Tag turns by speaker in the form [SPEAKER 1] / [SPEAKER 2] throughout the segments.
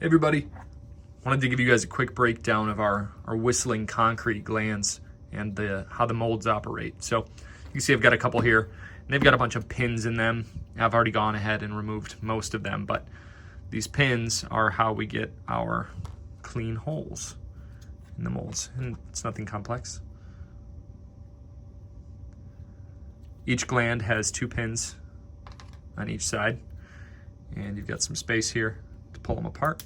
[SPEAKER 1] Hey everybody, wanted to give you guys a quick breakdown of our whistling concrete glands and how the molds operate. So you can see I've got a couple here, and they've got a bunch of pins in them. I've already gone ahead and removed most of them, but these pins are how we get our clean holes in the molds, and it's nothing complex. Each gland has 2 pins on each side, and you've got some space here to pull them apart.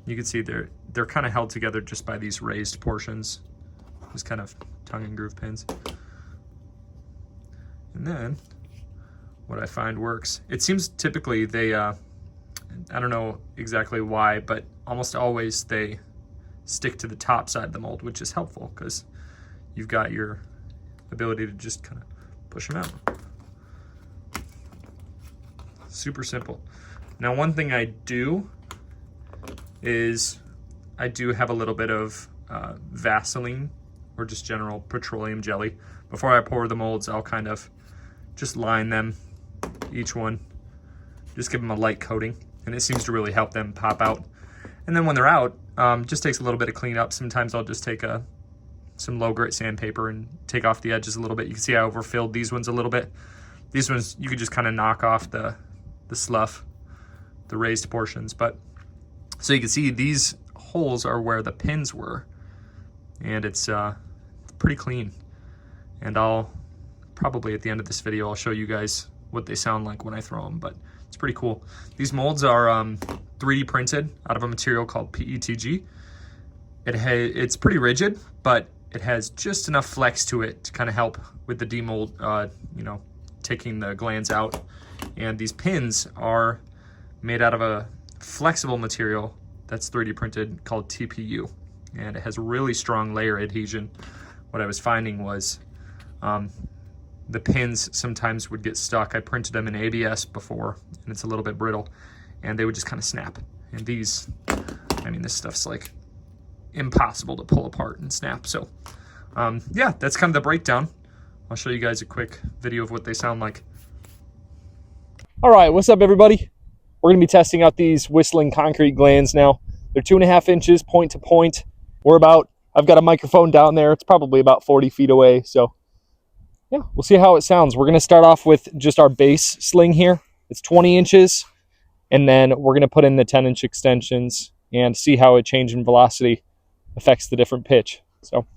[SPEAKER 1] You can see they're kind of held together just by these raised portions, just kind of tongue and groove pins. And then what I find works, it seems typically they, I don't know exactly why, but almost always they stick to the top side of the mold, which is helpful because you've got your ability to just kind of push them out. Super simple. Now, one thing I do is I do have a little bit of Vaseline or just general petroleum jelly. Before I pour the molds, I'll kind of just line them, each one, just give them a light coating, and it seems to really help them pop out. And then when they're out, just takes a little bit of cleanup. Sometimes I'll just take some low grit sandpaper and take off the edges a little bit. You can see I overfilled these ones a little bit. These ones, you could just kind of knock off the slough, the raised portions. But so you can see these holes are where the pins were, and it's pretty clean. And I'll probably at the end of this video, I'll show you guys what they sound like when I throw them, but it's pretty cool. These molds are 3D printed out of a material called PETG. It's pretty rigid, but it has just enough flex to it to kind of help with the demold, taking the glands out. And these pins are made out of a flexible material that's 3D printed called TPU, and it has really strong layer adhesion. What I was finding was the pins sometimes would get stuck. I printed them in ABS before, and it's a little bit brittle, and they would just kind of snap. And these, I mean, this stuff's like impossible to pull apart and snap. So yeah, that's kind of the breakdown. I'll show you guys a quick video of what they sound like.
[SPEAKER 2] All right, what's up everybody? We're gonna be testing out these whistling concrete glands now. They're 2.5 inches point to point. I've got a microphone down there. It's probably about 40 feet away. So yeah, we'll see how it sounds. We're gonna start off with just our base sling here. It's 20 inches. And then we're gonna put in the 10-inch extensions and see how a change in velocity affects the different pitch. So.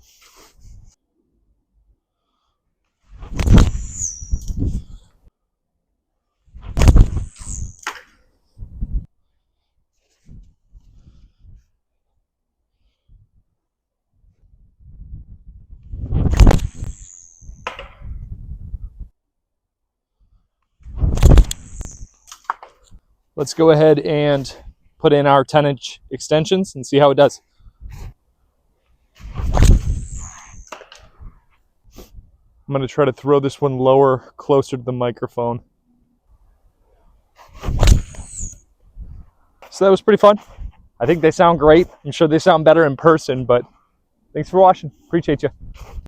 [SPEAKER 2] Let's go ahead and put in our 10-inch extensions and see how it does. I'm going to try to throw this one lower, closer to the microphone. So that was pretty fun. I think they sound great. I'm sure they sound better in person, but thanks for watching. Appreciate you.